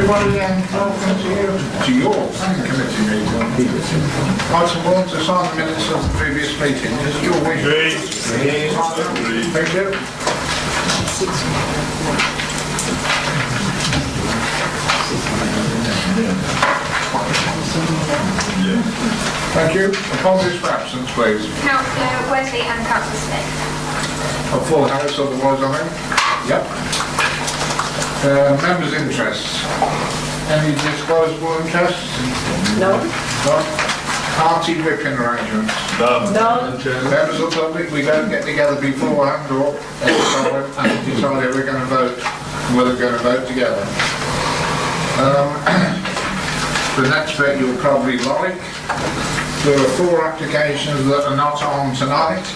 Everybody then, welcome to your planning committee meeting. Item 1, to sign the minutes of the previous meeting. Is it your wish? Thank you. Thank you. Apologies for absence, please. Councillor Wesley and Councillor Smith. A full house otherwise, I think. Yep. Members' interests. Any disclosable interests? No. No. Party whipping arrangements. No. Members of the public, we don't get together beforehand or and decide if we're going to vote, whether we're going to vote together. The next bit you'll probably like. There are 4 applications that are not on tonight.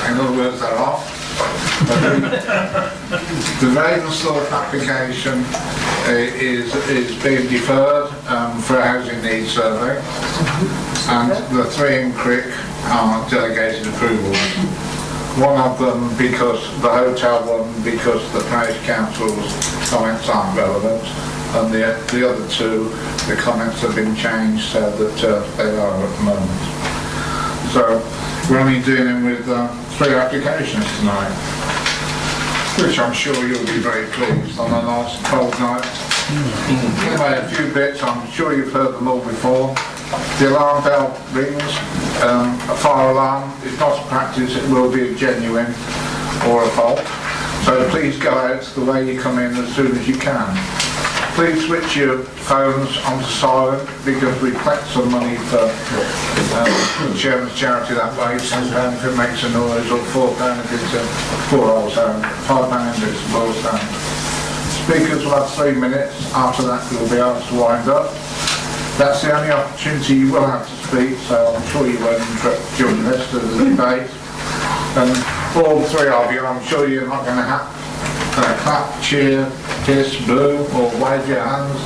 In other words, they're off. The Ravensthorpe application is being deferred for a housing needs survey, and the 3 in Crick are delegated approvals. One of them because the hotel one because the parish council's comments aren't relevant, and the other 2, the comments have been changed so that they are at the moment. So we're only dealing with 3 applications tonight, which I'm sure you'll be very pleased on a nice cold night. Anyway, a few bits, I'm sure you've heard them all before. The alarm bell rings, a fire alarm is not a practice, it will be a genuine or a fault. So please go out the way you come in as soon as you can. Please switch your phones onto silent because we collect some money for the Chairman's charity that way. £10 if it makes a noise, or £4 if it's a poor old sound, £5 if it's a poor sound. Speakers will have 3 minutes, after that you'll be asked to wind up. That's the only opportunity you will have to speak, so I'm sure you won't interrupt during the rest of the debate. And all 3 of you, I'm sure you're not going to clap, cheer, kiss, boo, or wave your hands.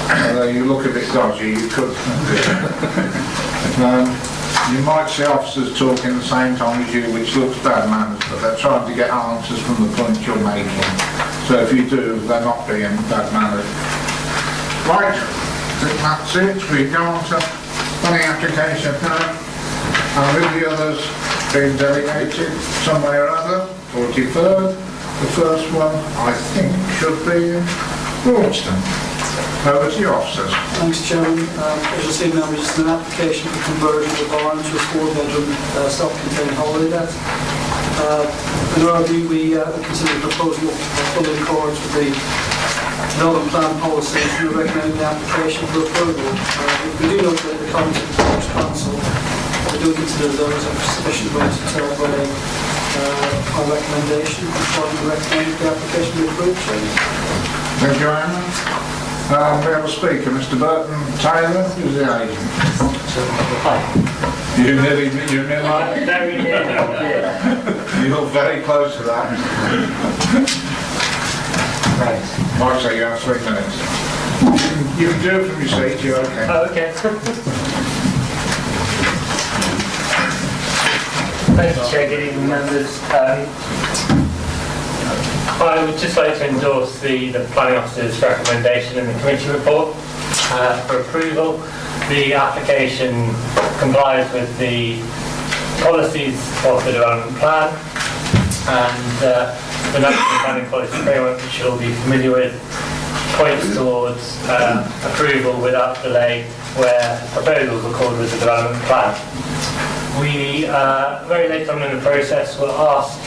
Although you look a bit dodgy, you could. You might see officers talking at the same time as you, which looks bad manners, but they're trying to get answers from the point you're making. So if you do, they're not being bad manners. Right, I think that's it. We go on to planning application now. And with the others being delegated some way or other, 43rd. The first one, I think, should be in Broadston. Over to you, officers. Thanks, Chairman. As you see, members, it's an application for conversion of the barn to a 4-bedroom self-contained holiday let. In our view, we consider the proposal fully in accordance with the development plan policy, and we recommend the application for approval. We do note that the comments of the Parish Council, we do consider those of sufficient weight to tell by our recommendation. We recommend the application be approved. Thank you, Anna. We have a speaker, Mr. Burton Taylor, who's the agent. Hi. You nearly. Very near. You're very close to that. Right. Like I say, you have 3 minutes. You can do it from your seat, you're okay. Oh, okay. Thank you, Chair. Good evening, members. I would just like to endorse the planning officer's recommendation in the committee report for approval. The application complies with the policies of the development plan and the National Planning Policy Framework, which you'll be familiar with, points towards approval without delay where proposals are called with the development plan. We, very late on in the process, were asked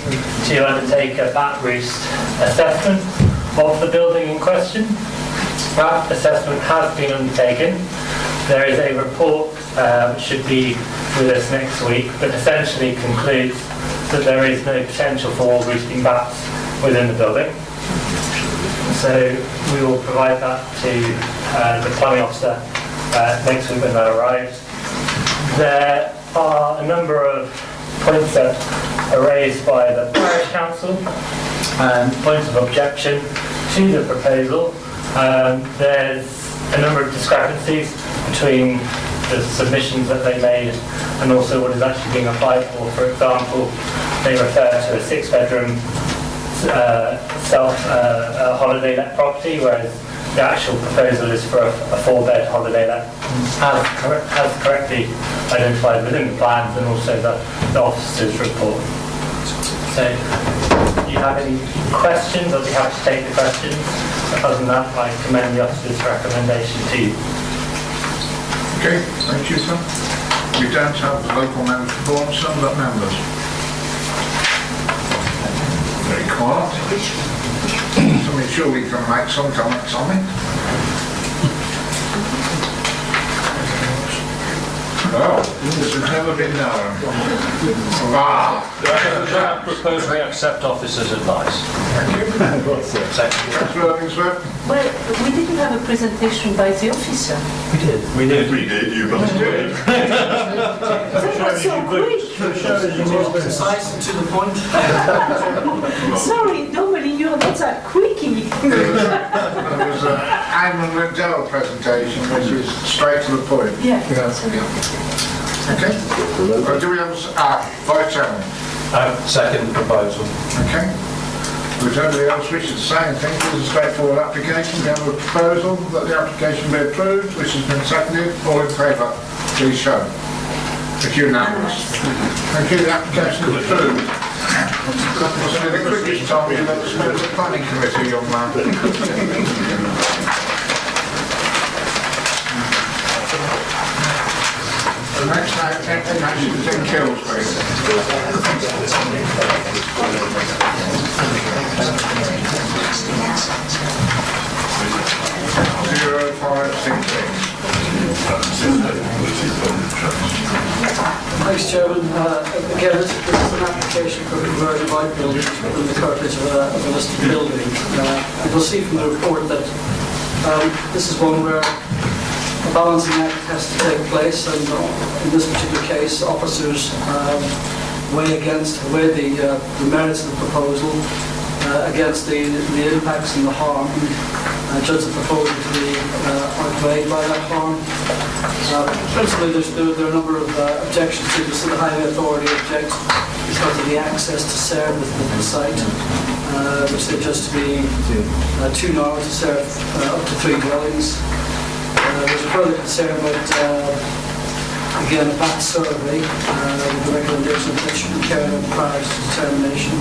to undertake a bat roost assessment of the building in question. That assessment has been undertaken. There is a report which should be with us next week, but essentially concludes that there is no potential for roosting bats within the building. So we will provide that to the planning officer next week when that arrives. There are a number of points that are raised by the parish council and points of objection to the proposal. There's a number of discrepancies between the submissions that they made and also what is actually being applied for. For example, they refer to a 6-bedroom holiday let property, whereas the actual proposal is for a 4-bed holiday let, as correctly identified within the plans and also the officer's report. So, do you have any questions, or do you have to take the questions? Other than that, I commend the officer's recommendation to you. Okay, thank you, sir. We don't have the local members report, some of the members. Very quiet. So I'm sure we can make some comments on it. Oh, this has never been known. I propose we accept officer's advice. Thank you. Councillor Workingsworth. Well, we didn't have a presentation by the officer. We did. We did, you both did. That was so quick. Concise and to the point. Sorry, normally you're not that quickie. There was an Ayman Liddell presentation, which was straight to the point. Yeah. Okay. Do we have Vice Chairman? Second proposal. Okay. If nobody else wishes to say anything, this is a straightforward application. We have a proposal that the application be approved, which has been seconded. All in favour, please show. It's unanimous. Thank you, the application is approved. That must be the quickest time you've ever spent at the planning committee, young man. The next action is in Kilsbury. 0566. Thanks, Chairman. Again, this is an application for conversion of outbuildings within the curtilage of a listed building. You'll see from the report that this is one where a balancing act has to take place, and in this particular case, officers weigh the merits of the proposal against the impacts and the harm, and judge the proposal to be outweighed by that harm. Principally, there are a number of objections to this. The Highway Authority objects because of the access to serve within the site, which they judge to be too narrow to serve up to 3 dwellings. There's a further concern about, again, a back survey with the recommendation that should be carried out prior to determination.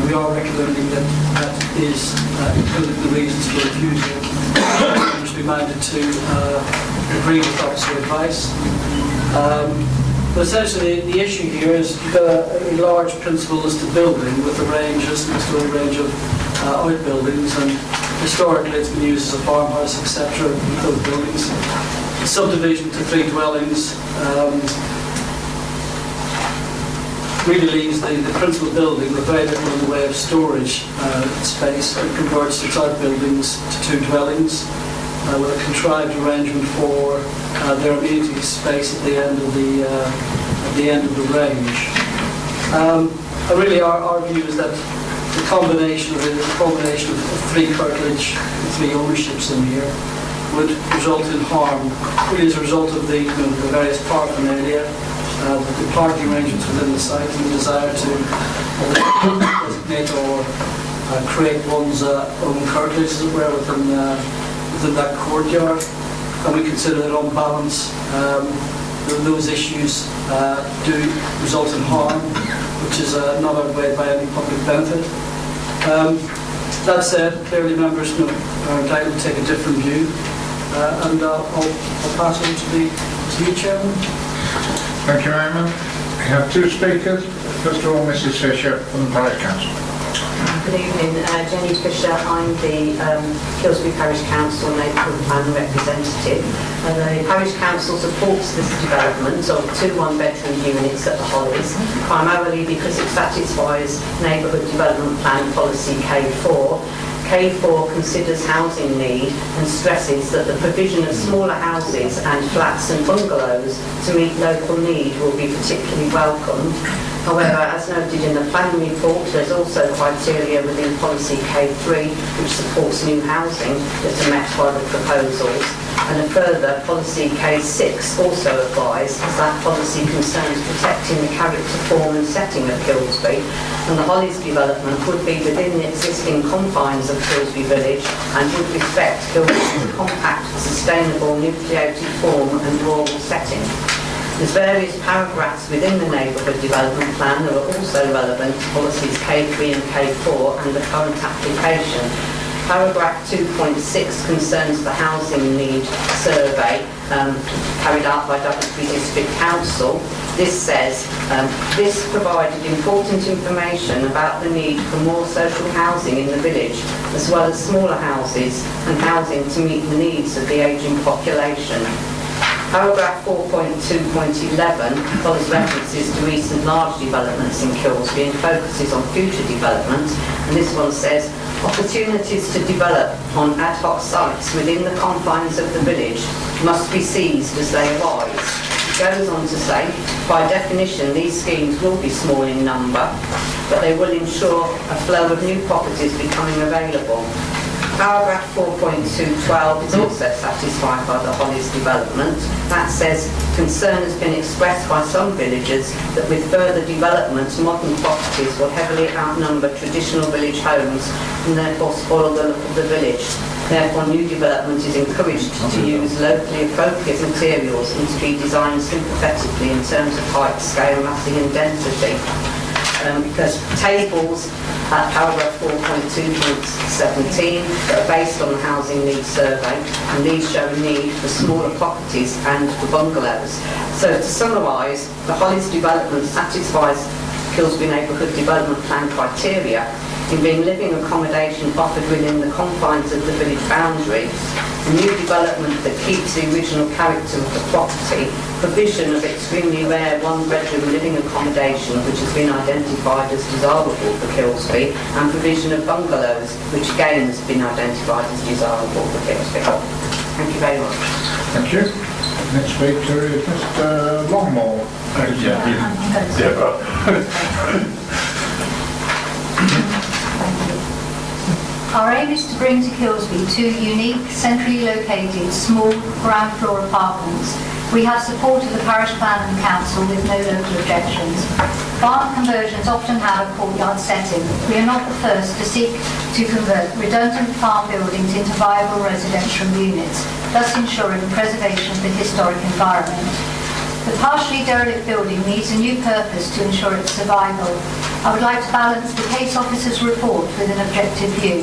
We are recommending that is included in the reasons for refusal, which we minded to agree with officer advice. But essentially, the issue here is you've got a large principal listed building with a range of outbuildings, and historically it's been used as a farmhouse, etc. with those buildings. The subdivision to 3 dwellings really leaves the principal building with very little in the way of storage space, and converts its outbuildings to 2 dwellings with a contrived arrangement for their amenity space at the end of the range. Really, our view is that the combination of 3 curtilage and 3 ownerships in here would result in harm, really as a result of the various parking area, the parking arrangements within the site, and the desire to designate or create one's own curtilage, as it were, within that courtyard. And we consider that on balance, those issues do result in harm, which is not outweighed by any public benefit. That said, clearly members are entitled to take a different view, and I'll pass on to the Chairman. Thank you, Ayman. We have 2 speakers. First of all, Mrs. Fisher from the Parish Council. Good evening, Jenny Fisher. I'm the Kilsbury Parish Council Neighbourhood Plan representative. The Parish Council supports this development of 2 one-bedroom units at the Hollies, primarily because it satisfies Neighbourhood Development Plan Policy K4. K4 considers housing need and stresses that the provision of smaller houses and flats and bungalows to meet local need will be particularly welcomed. However, as noted in the planning report, there's also criteria within policy K3 which supports new housing that are met by the proposals. And a further, policy K6 also applies, as that policy concerns protecting the character, form and setting of Kilsby, and the Hollies development would be within the existing confines of Kilsby Village and would respect Kilsby's compact, sustainable, nucleated form and rural setting. There's various paragraphs within the neighbourhood development plan that are also relevant to policies K3 and K4 and the current application. Paragraph 2.6 concerns the housing need survey carried out by Daventry District Council. This says, this provided important information about the need for more social housing in the village, as well as smaller houses and housing to meet the needs of the ageing population. Paragraph 4.2.11 follows references to recent large developments in Kilsby and focuses on future development, and this one says, opportunities to develop on ad hoc sites within the confines of the village must be seized as they arise. It goes on to say, by definition, these schemes will be small in number, but they will ensure a flow of new properties becoming available. Paragraph 4.212 is also satisfied by the Hollies development. That says, concern has been expressed by some villagers that with further development, modern properties will heavily outnumber traditional village homes and therefore spoil the look of the village. Therefore, new development is encouraged to use locally appropriate materials and to be designed sympathetically in terms of height, scale, massing and density. Because tables at paragraph 4.2.17 are based on the housing needs survey, and these show a need for smaller properties and for bungalows. So to summarise, the Hollies development satisfies Kilsby Neighbourhood Development Plan criteria in being living accommodation offered within the confines of the village boundary, a new development that keeps the original character of the property, provision of extremely rare one-bedroom living accommodation which has been identified as desirable for Kilsby, and provision of bungalows which again has been identified as desirable for Kilsby. Thank you very much. Thank you. Next speaker is Mr. Longmore. Our aim is to bring to Kilsby two unique, centrally located, small ground floor apartments. We have support of the parish plan and council with no local objections. Barn conversions often have a courtyard setting. We are not the first to seek to convert redundant farm buildings into viable residential units, thus ensuring preservation of the historic environment. The partially derelict building needs a new purpose to ensure its survival. I would like to balance the case officer's report with an objective view.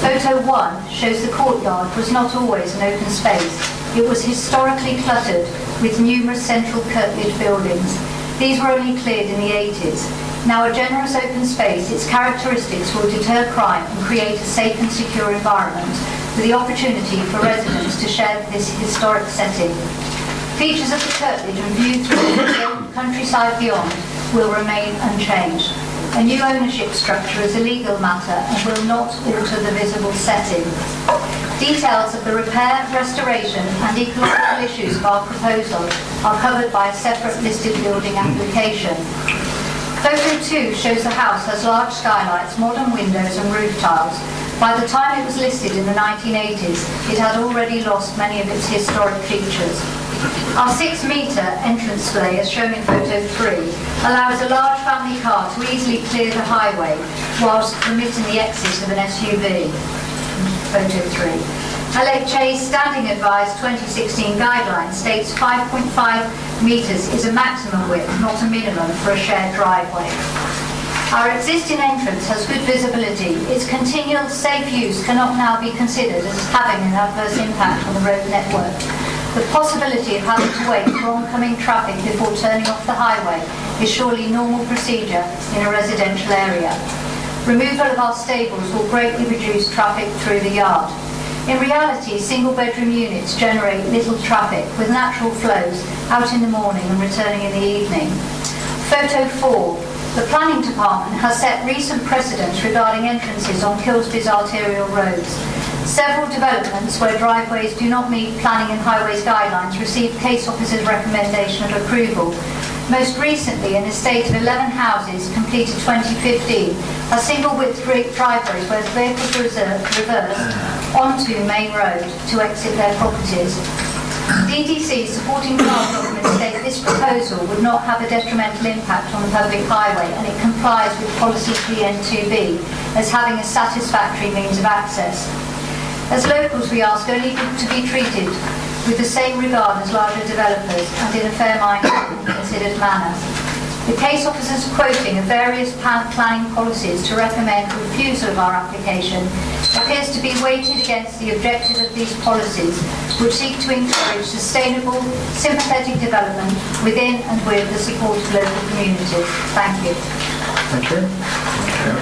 Photo 1 shows the courtyard was not always an open space. It was historically cluttered with numerous central curtilage buildings. These were only cleared in the 80s. Now a generous open space, its characteristics will deter crime and create a safe and secure environment with the opportunity for residents to share this historic setting. Features of the curtilage and view through the countryside beyond will remain unchanged. A new ownership structure is a legal matter and will not alter the visible setting. Details of the repair, restoration and ecological issues of our proposal are covered by a separate listed building application. Photo 2 shows the house has large skylights, modern windows and roof tiles. By the time it was listed in the 1980s, it had already lost many of its historic features. Our 6-metre entranceway, as shown in photo 3, allows a large family car to easily clear the highway whilst permitting the exit of an SUV. Photo 3. LHA's Standing Advised 2016 guideline states 5.5 metres is a maximum width, not a minimum, for a shared driveway. Our existing entrance has good visibility. Its continual safe use cannot now be considered as having an adverse impact on the road network. The possibility of having to wait for oncoming traffic before turning off the highway is surely normal procedure in a residential area. Removal of our stables will greatly reduce traffic through the yard. In reality, single-bedroom units generate little traffic with natural flows out in the morning and returning in the evening. Photo 4. The Planning Department has set recent precedents regarding entrances on Kilsby's arterial roads. Several developments where driveways do not meet planning and highways guidelines received case officer's recommendation of approval. Most recently, an estate of 11 houses completed 2015 are single-width driveways where vehicles reverse onto Main Road to exit their properties. DDC supporting draft documents state this proposal would not have a detrimental impact on the public highway and it complies with policy PN2B as having a satisfactory means of access. As locals, we ask only to be treated with the same regard as larger developers and in a fair-minded and considered manner. The case officers quoting of various planning policies to recommend refusal of our application appears to be weighted against the objectives of these policies, which seek to encourage sustainable, sympathetic development within and with the support of local communities. Thank you. Thank you.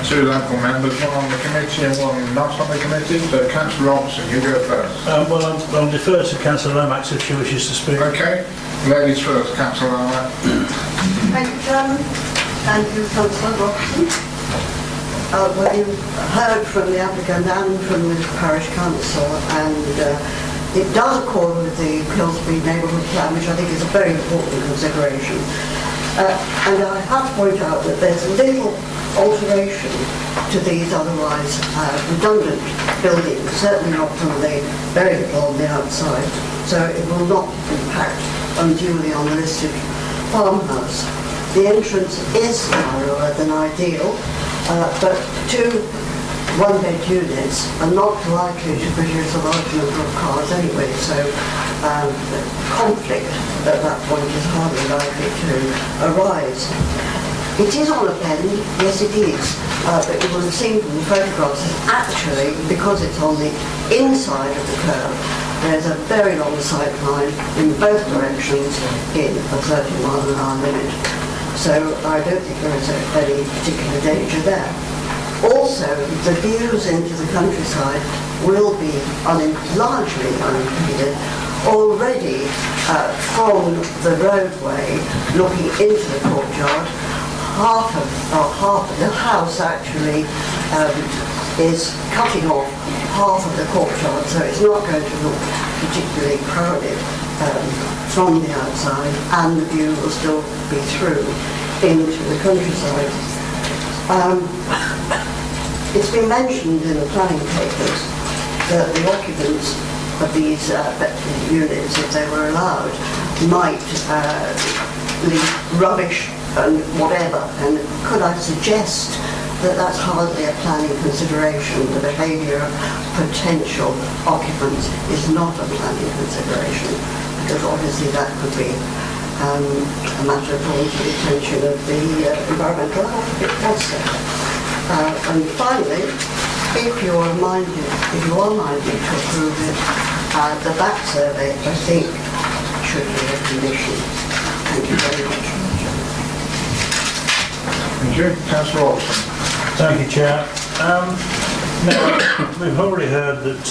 Two local members, one on the committee and one not on the committee. So Councillor Robson, you go first. Well, I'll defer to Councillor Lomax if she wishes to speak. Okay. Ladies first, Councillor Lomax. Thank you, Chairman. Thank you, Councillor Robson. Well, you heard from the applicant and from the parish council, and it does accord with the Kilsby neighbourhood plan, which I think is a very important consideration. And I have to point out that there's little alteration to these otherwise redundant buildings, certainly not from the very little on the outside, so it will not impact unduly on the listed farmhouse. The entrance is narrower than ideal, but two one-bed units are not likely to produce a large number of cars anyway, so conflict at that point is hardly likely to arise. It is on a bend, yes it is, but you will have seen from the photographs that actually, because it's on the inside of the curve, there's a very long sight line in both directions in a 30-mile-an-hour limit. So I don't think there is any particular danger there. Also, the views into the countryside will be largely unimpeded. Already from the roadway, looking into the courtyard, half of the house actually is cutting off half of the courtyard, so it's not going to look particularly crowded from the outside, and the view will still be through into the countryside. It's been mentioned in the planning papers that the occupants of these units, if they were allowed, might leave rubbish and whatever. And could I suggest that that's hardly a planning consideration? The behaviour of potential occupants is not a planning consideration, because obviously that could be a matter of bringing to the attention of the environmental health officer. And finally, if you are minded to approve it, the back survey, I think, should be a condition. Thank you very much. Thank you. Councillor Robson. Thank you, Chair. Now, we've already heard that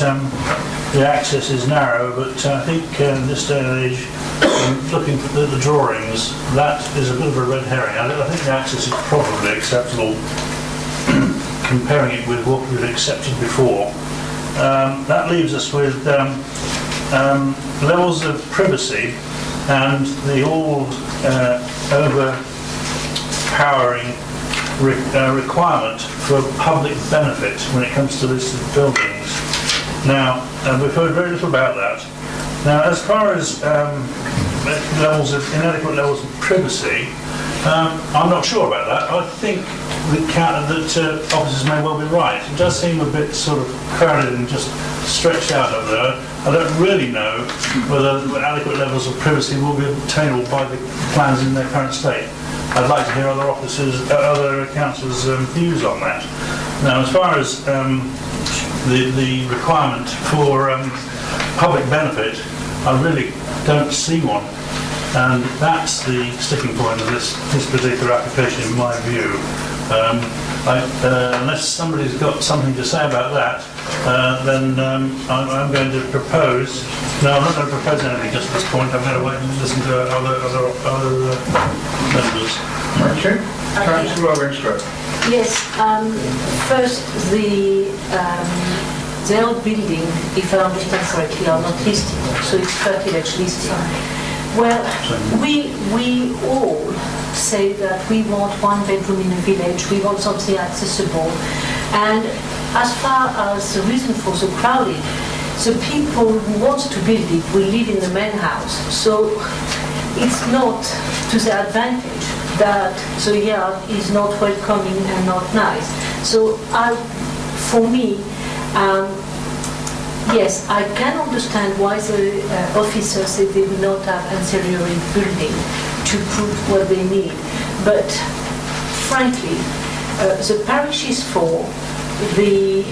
the access is narrow, but I think in this day and age, looking at the drawings, that is a bit of a red herring. I think the access is probably acceptable, comparing it with what we've accepted before. That leaves us with levels of privacy and the all overpowering requirement for public benefit when it comes to listed buildings. Now, we've heard very little about that. Now, as far as inadequate levels of privacy, I'm not sure about that. I think that officers may well be right. It does seem a bit sort of crowded and just stretched out over there. I don't really know whether adequate levels of privacy will be obtainable by the plans in their current state. I'd like to hear other councillors' views on that. Now, as far as the requirement for public benefit, I really don't see one. And that's the sticking point of this particular application, in my view. Unless somebody's got something to say about that, then I'm going to propose. No, I'm not going to propose anything just at this point. I'm going to wait and listen to other members. Thank you. Councillor Winston. Yes, first the old building, if I understand correctly, are not listed, so it's curtilage listed. Well, we all say that we want one bedroom in a village, we want something accessible. And as far as the reason for the crowding, the people who want to build it will live in the main house. So it's not to their advantage that the yard is not welcoming and not nice. So for me, yes, I can understand why the officers say they will not have ancillary building to put what they need. But frankly, the parish is for the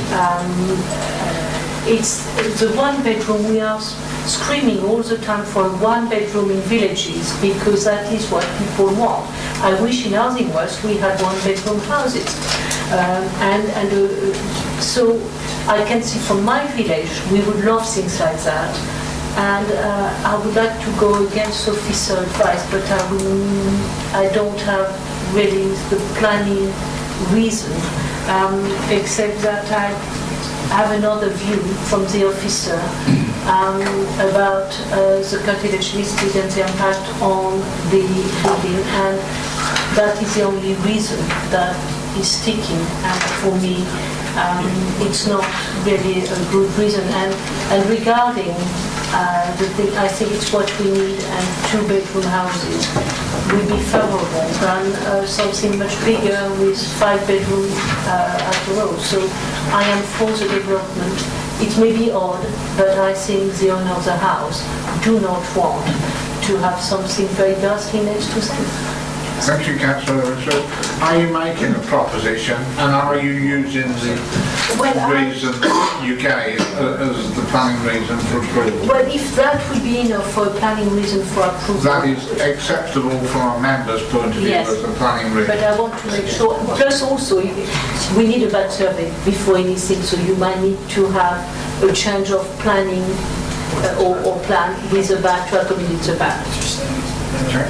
it's the one bedroom. We are screaming all the time for one bedroom in villages because that is what people want. I wish in Housing West we had one bedroom houses. So I can see from my village we would love things like that. And I would like to go against officer advice, but I don't have really the planning reason, except that I have another view from the officer about the curtilage listed and the impact on the building, and that is the only reason that is sticking. And for me, it's not really a good reason. And regarding the thing, I think it's what we need, and 2-bedroom houses will be favorable than something much bigger with 5 bedrooms at the road. So I am for the development. It may be odd, but I think the owner of the house do not want to have something very ghastly next to them. Thank you, Councillor Richard. Are you making a proposition, and are you using the reason you gave as the planning reason for approval? Well, if that would be enough for a planning reason for approval. That is acceptable from a member's point of view Yes. as a planning reason. But I want to make sure, plus also, we need a bad survey before anything, so you might need to have a change of planning or plan with a bad to accommodate the bad. Okay.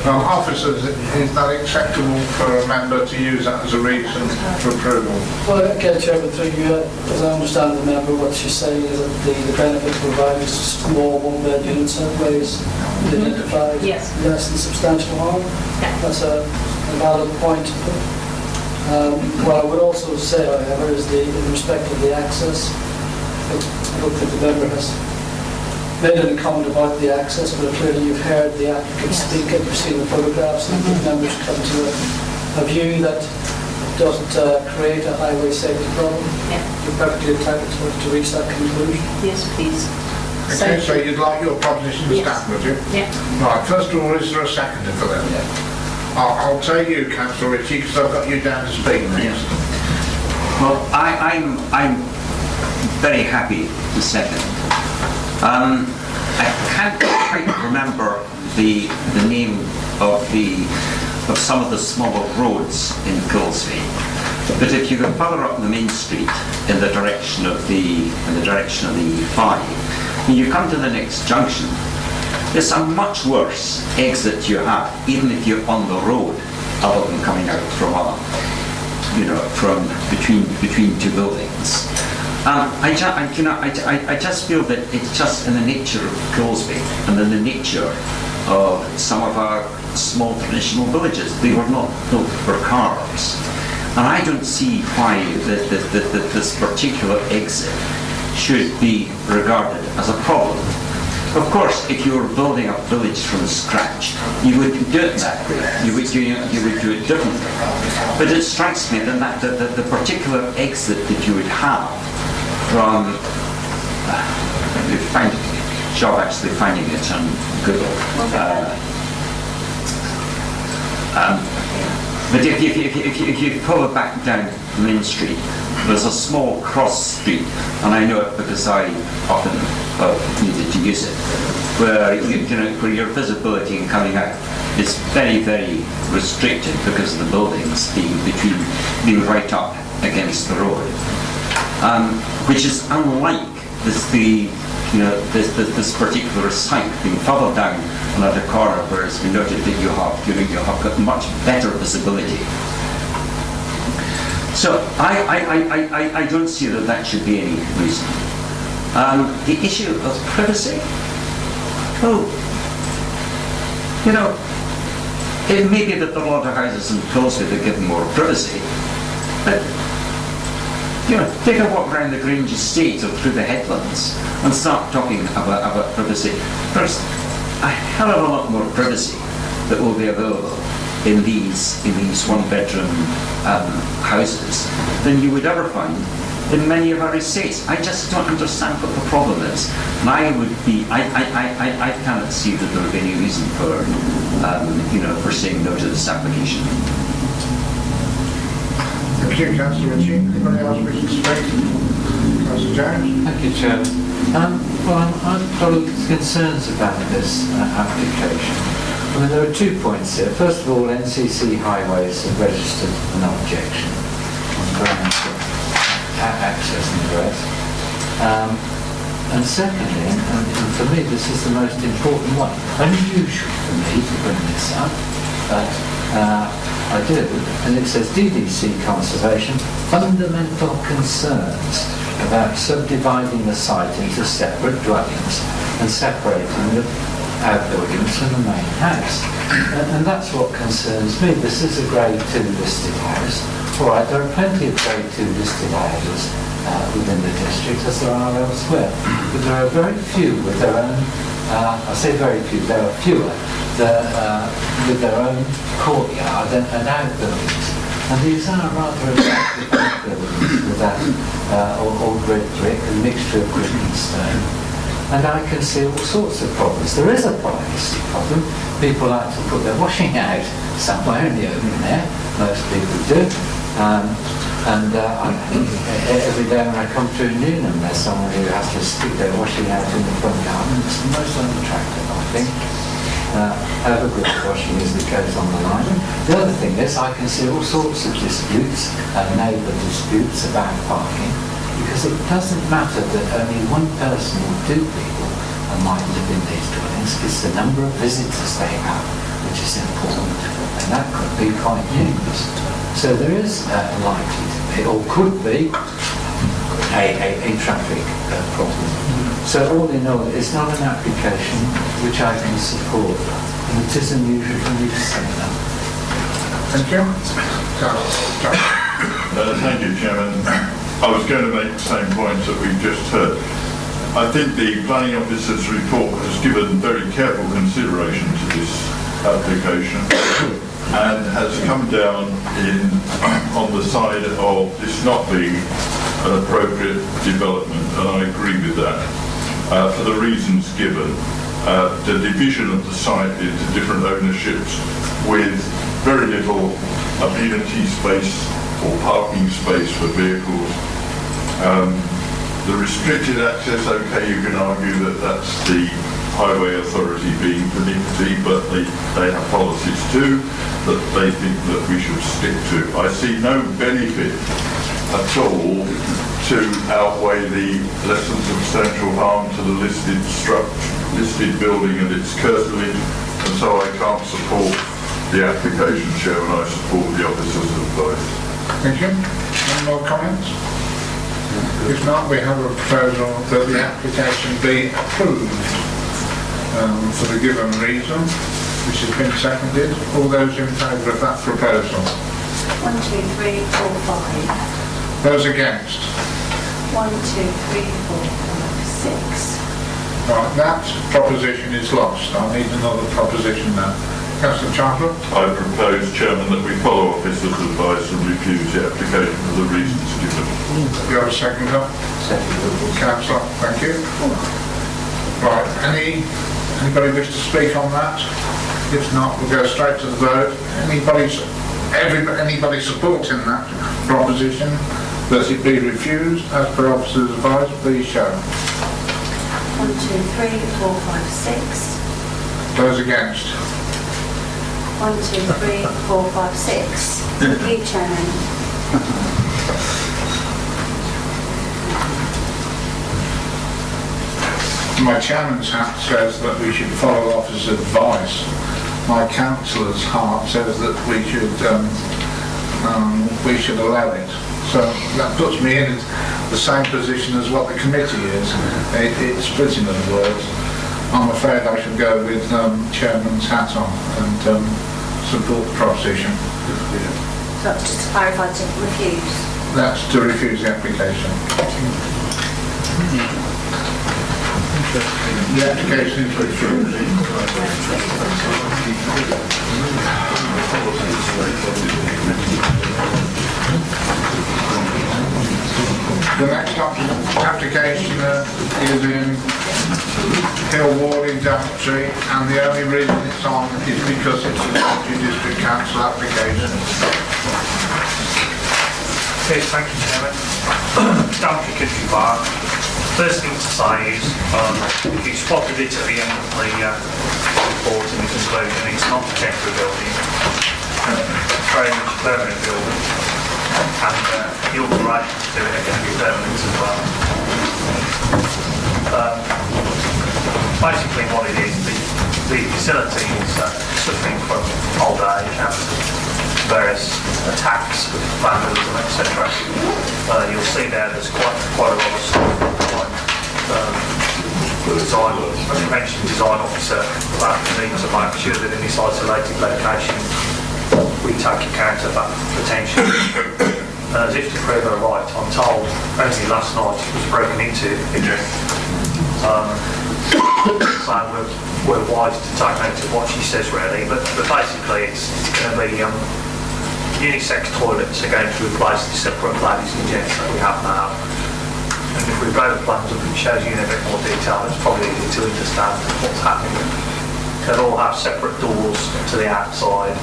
Officers, is that acceptable for a member to use that as a reason for approval? Well, again, Chairman, through you, as I understand the member, what she's saying is that the benefit provided is small one-bed units in ways identified Yes. less than substantial harm. Yeah. That's a valid point. What I would also say, however, is in respect of the access, I don't think the member has made any comment about the access, but clearly you've heard the applicant speak and you've seen the photographs, and the members come to a view that doesn't create a highway safety problem. Yeah. You're perfectly entitled to reach that conclusion. Yes, please. Okay, so you'd like your proposition to stand, would you? Yeah. Right, first of all, is there a seconder for that? I'll tell you, Councillor Ritchie, because I've got you down to speak next. Well, I'm very happy to second. I can't quite remember the name of some of the smaller roads in Kilsby, but if you go further up the main street in the direction of the E5, when you come to the next junction, there's a much worse exit you have, even if you're on the road, other than coming out from between two buildings. I just feel that it's just in the nature of Kilsby and in the nature of some of our small traditional villages. They were not built for cars. And I don't see why this particular exit should be regarded as a problem. Of course, if you were building a village from scratch, you would do it that way. You would do it differently. But it strikes me that the particular exit that you would have from find job actually finding it on Google. But if you pull it back down Main Street, there's a small cross street, and I know it because I often needed to use it, where where your visibility in coming out is very, very restricted because of the buildings being right up against the road. Which is unlike this particular site being further down another corner, whereas we noted that you have got much better visibility. So I don't see that should be any reason. The issue of privacy, You know, it may be that there are a lot of houses in Crosby that give more privacy, but, you know, take a walk around the Grange Estate or through the headlands and start talking about privacy. There's a hell of a lot more privacy that will be available in these one-bedroom houses than you would ever find in many of our estates. I just don't understand what the problem is. And I cannot see that there would be any reason for, for saying no to this application. Thank you, Councillor Ritchie. Anybody else wishing to speak? Councillor Jones? Thank you, Chairman. I've got concerns about this application. I mean, there are 2 points here. First of all, NCC Highways have registered an objection on grounds of access and egress. And secondly, and for me this is the most important one, unusual for me to bring this up, but I do, and it says DDC Conservation, fundamental concerns about subdividing the site into separate dwellings and separating the outbuildings from the main house. And that's what concerns me. This is a Grade 2 listed house. All right, there are plenty of Grade 2 listed houses within the district as there are elsewhere. But there are very few with their own, I say very few, there are fewer with their own courtyard and outbuildings. And these are rather attractive outbuildings with that old red brick, a mixture of brick and stone. And I can see all sorts of problems. There is a privacy problem. People like to put their washing out somewhere in the open air. Most people do. Every day when I come through Newnham, there's someone who has to stick their washing out in the front garden. It's the most unattractive, I think. However good the washing is that goes on the line. The other thing is I can see all sorts of disputes, neighbour disputes about parking, because it doesn't matter that only one person or 2 people might live in these dwellings. It's the number of visitors they have which is important, and that could be quite numerous. So there is likely to be, or could be, a traffic problem. So all in all, it's not an application which I can support, and it is unusual for me to say that. Thank you. Thank you, Chairman. I was going to make the same points that we've just heard. I think the planning officer's report has given very careful consideration to this application and has come down on the side of this not being an appropriate development, and I agree with that. For the reasons given, the division of the site into different ownerships with very little amenity space or parking space for vehicles. The restricted access, okay, you can argue that that's the highway authority being pernickety, but they have policies too that they think that we should stick to. I see no benefit at all to outweigh the less than substantial harm to the listed building and its curtilage, and so I can't support the application, Chairman. I support the officer's advice. Thank you. Any more comments? If not, we have a proposal that the application be approved for the given reason, which has been seconded. All those in favour of that proposal? 1, 2, 3, 4, 5. Those against? 1, 2, 3, 4, 5, 6. Right, that proposition is lost. I need another proposition now. Councillor Chandler? I propose, Chairman, that we follow officer's advice and refuse the application for the reasons given. You have a second, Councillor, thank you. Right, anybody wish to speak on that? If not, we'll go straight to the vote. Anybody supporting that proposition that it be refused as per officer's advice, please show. 1, 2, 3, 4, 5, 6. Those against? 1, 2, 3, 4, 5, 6. Thank you, Chairman. My chairman's hat says that we should follow officer's advice. My councillor's heart says that we should allow it. So that puts me in the same position as what the committee is. It's split in other words. I'm afraid I should go with Chairman's hat on and support the proposition. So just to clarify, to refuse. That's to refuse the application. The application is refused. The next application is in Hill Ward in Daventry, and the only reason it's on is because it's a Daventry District Council application. Yes, thank you, Chairman. Daventry Country Park. First thing to say is, if you spotted it at the end of the report in the conclusion, it's not a temporary building, it's a very much permanent building, and the alterations to it are going to be permanent as well. Basically what it is, the facility is suffering from old age and various attacks with vandalism, etc. You'll see there's quite a lot of stuff. The design officer about the need to make sure that in this isolated location we take account of that potential. As if to prove her right, I'm told only last night it was broken into again. So we're wise to take note of what she says really, but basically it's going to be unisex toilets are going to replace the separate ladies and gents that we have now. And if we blow the plans up, it shows you in a bit more detail. It's probably easy to understand what's happening. They'll all have separate doors to the outside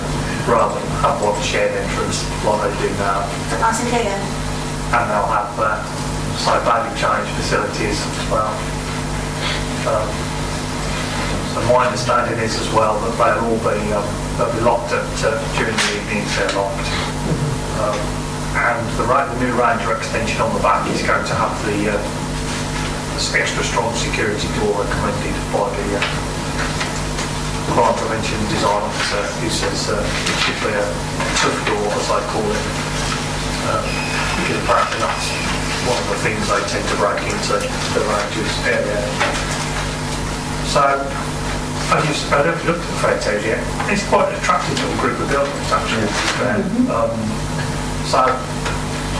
rather than have one shared entrance like they do now. Nice and clear. And they'll have baby change facilities as well. So my understanding is as well that they'll be locked during the evenings. They're locked. And the new Ranger extension on the back is going to have the extra strong security door recommended by the crime prevention design officer, who says it should be a tough door, as I call it, because apparently that's one of the things they tend to break into the Ranger's area. So I don't look at the photos yet. It's quite an attractive little group of buildings actually. So I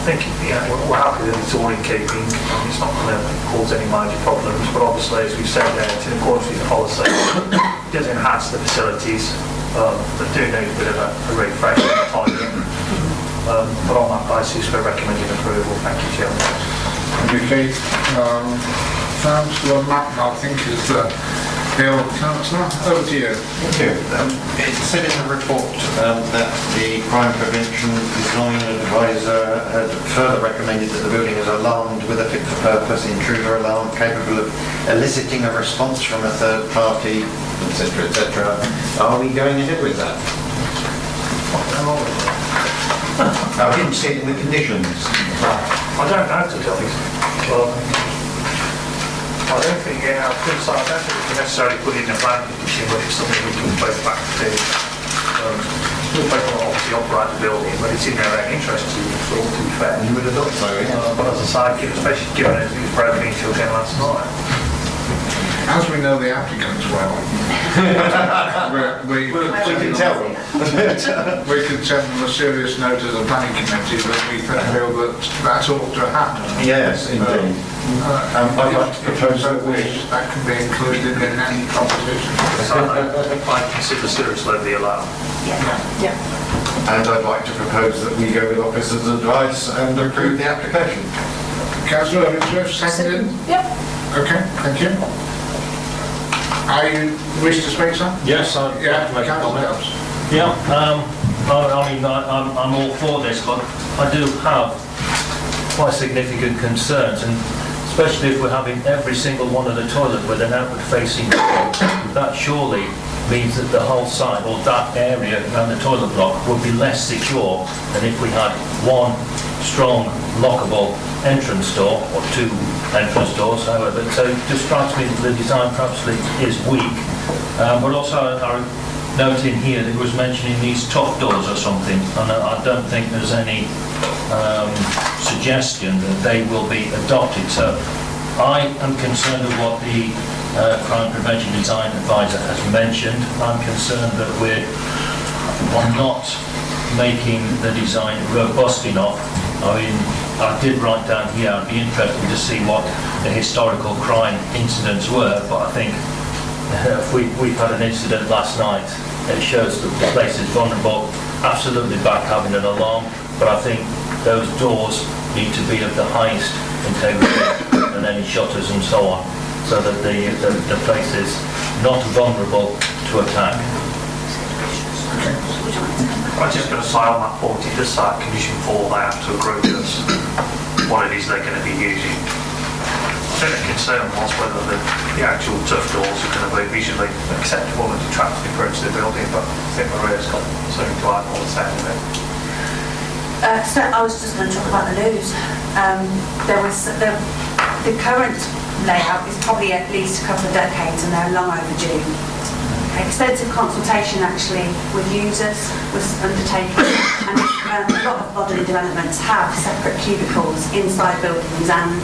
think we're happy that it's all in keeping. It's not going to cause any major problems, but obviously, as we've said there, it's in accordance with the policy. It does enhance the facilities that do need a bit of a refresh and tidying. But on that basis, we're recommending approval. Thank you, Chairman. Thank you, Keith. Councillor Matt, I think, is the Hill Councillor. Over to you. Thank you. It said in the report that the crime prevention design advisor had further recommended that the building is alarmed with a fit-for-purpose intruder alarm capable of eliciting a response from a third party, etc., etc. Are we going ahead with that? I didn't see it in the conditions. I don't know, to be honest. I don't think, I don't think we can necessarily put in a plan condition, but it's something we can go back to. People obviously operate the building, but it's in their own interest to be fair. You would have thought so, yeah. But as I say, especially given it was broken into again last night. As we know the applicants well, we can tell them. We can send them a serious note as a planning committee that we feel that ought to happen. Yes, indeed. I'd like to propose that can be included in any proposition. So I consider seriously the alarm. Yeah. And I'd like to propose that we go with officer's advice and approve the application. Councillor Swift, seconded? Yep. Okay, thank you. Are you wish to speak, sir? Yes, I'd like to make a comment. Yeah, I'm all for this, but I do have quite significant concerns, and especially if we're having every single one of the toilet with an outward facing door, that surely means that the whole site or that area around the toilet block would be less secure than if we had one strong lockable entrance door or two entrance doors, however. So it just strikes me that the design perhaps is weak, but also I note in here that it was mentioning these top doors or something, and I don't think there's any suggestion that they will be adopted. So I am concerned of what the Crime Prevention Design Advisor has mentioned. I'm concerned that we're not making the design robust enough. I mean, I did write down here, I'd be interested to see what the historical crime incidents were, but I think if we've had an incident last night, it shows that the place is vulnerable, absolutely back having an alarm, but I think those doors need to be of the highest integrity and any shutters and so on, so that the place is not vulnerable to attack. I'm just going to say on that point, it does say condition 4 they have to agree with us what it is they're going to be using. I think the concern was whether the actual tough doors are going to be visually acceptable and attractive approach to the building, but I think Maria's got something to add on the sound of it. So I was just going to talk about the loos. The current layout is probably at least a couple of decades and they're long overdue. Extensive consultation actually with users was undertaken, and a lot of modern developments have separate cubicles inside buildings and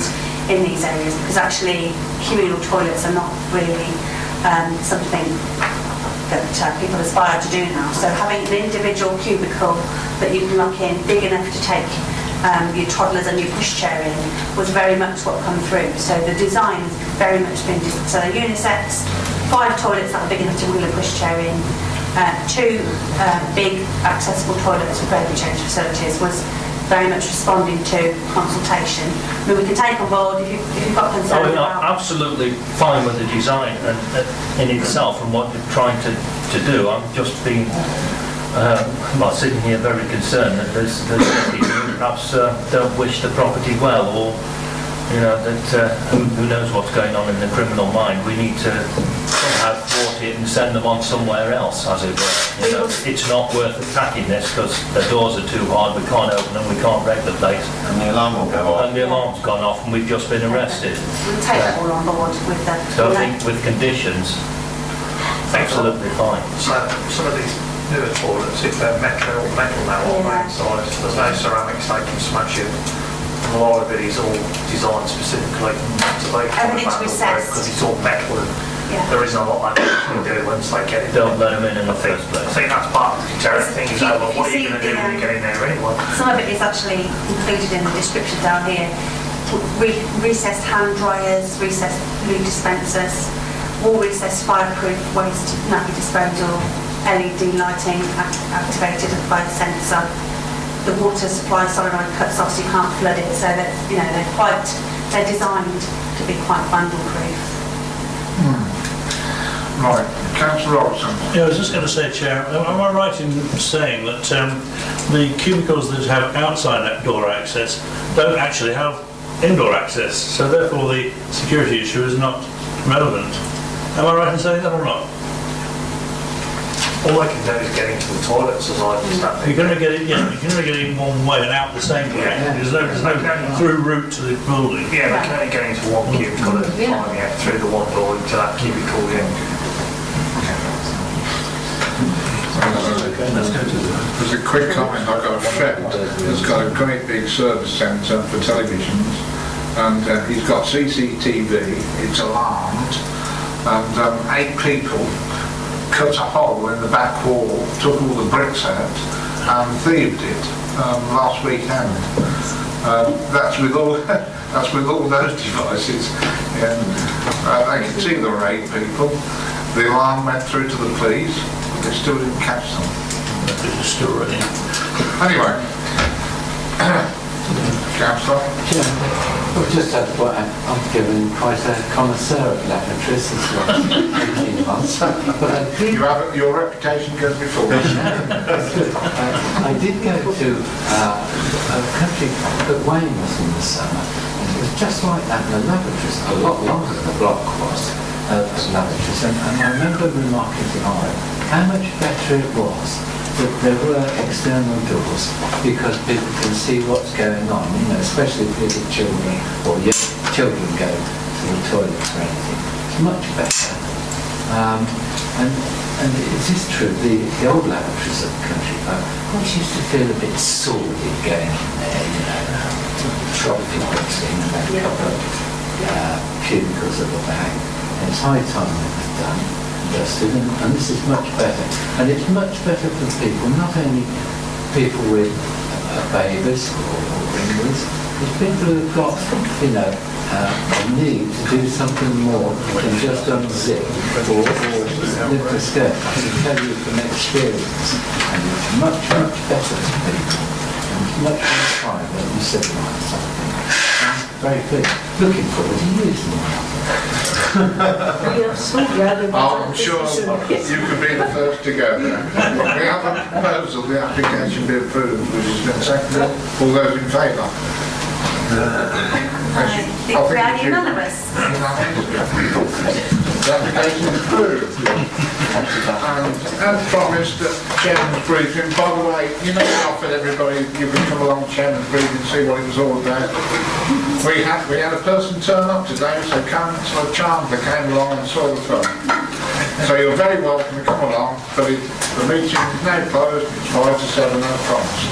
in these areas, because actually communal toilets are not really something that people aspire to do now. So having an individual cubicle that you can lock in, big enough to take your toddlers and your pushchair in, was very much what come through. So the design has very much been so unisex. 5 toilets that are big enough to wheel a pushchair in, 2 big accessible toilets with baby change facilities was very much responding to consultation. I mean, we can take on board if you've got concerns about... I'm absolutely fine with the design and in itself and what you're trying to do. I'm just being, sitting here very concerned that there's people who perhaps don't wish the property well, or that who knows what's going on in the criminal mind. We need to somehow thwart it and send them on somewhere else, as it were. It's not worth attacking this because the doors are too hard, we can't open them, we can't wreck the place. And the alarm will go off. And the alarm's gone off and we've just been arrested. We'll take that all on board with the... So I think with conditions, absolutely fine. So some of these newer toilets, if they're metal now on the inside, there's no ceramics they can smash it. A lot of it is all designed specifically to make everything's recessed because it's all metal and there isn't a lot they can do once they get it. Don't let them in the first place. I think that's part of the deterrent thing. Is that, what are you going to do when you get in there anyway? Some of it is actually included in the description down here. Recessed hand dryers, recessed loo dispensers, all recessed fireproof waste nappy disposal, LED lighting activated by the sensor. The water supply solenoid cuts off so you can't flood it, so that they're designed to be quite vandal-proof. Right, Councillor Robertson. Yeah, I was just going to say, Chair, am I right in saying that the cubicles that have outside that door access don't actually have indoor access, so therefore the security issue is not relevant? Am I right in saying that or not? All they can do is get into the toilets, as I understand it. You can only get it, you can only get in one way and out the same way. There's no through route to the building. Yeah, they can only get into one cubicle at a time, through the one door into that cubicle, There's a quick comment. I've got a friend who's got a great big service centre for televisions, and he's got CCTV, it's alarmed, and 8 people cut a hole in the back wall, took all the bricks out and thieved it last weekend. That's with all those devices. They can see there were 8 people. The alarm went through to the police, but they still didn't catch them. It's still running. Anyway, Councillor. I've just had what I'm given quite a connoisseur of lavatories this last 18 months. But your reputation goes before. I did go to a country at Weymouth in the summer, and it was just like that. The lavatories, a lot longer than the block was, lavatories, and I remember remarking to Ira how much better it was that there were external doors, because people can see what's going on, especially if little children or young children go to the toilets or anything. It's much better. And it is true, the old lavatories at the country club always used to feel a bit sordid going in there, trophy boxing and then a couple of cubicles at the back. It's high time it was done, dusted, and this is much better. And it's much better for people, not only people with babies or invalids, it's people who've got, a need to do something more than just unzip or lift a skirt. I can tell you from experience, and it's much, much better for people, and it's much more private and civilised, I think. I'm very pleased. Looking forward to using it. I'm sure you could be the first to go there. We have a proposal, the application be approved, which has been seconded. All those in favour? I think we are unanimous. The application is approved. And as promised at Chairman's briefing, by the way, you know I offered everybody, you can come along to Chairman's briefing and see what it was all about. We had a person turn up today, so Councillor Chandler came along and saw the film. So you're very welcome to come along, but the meeting is now closed, it's 5 to 7 as promised.